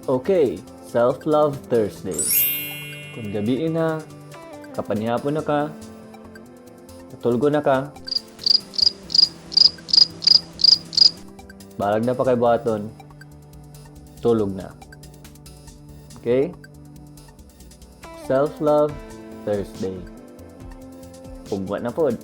Okay, Self-Love Thursday. Kung gabi na, kapanihapon na ka, natulgo na ka, balag na pa kay buhaton, tulog na. Okay? Self-Love Thursday. Pugwa na pod.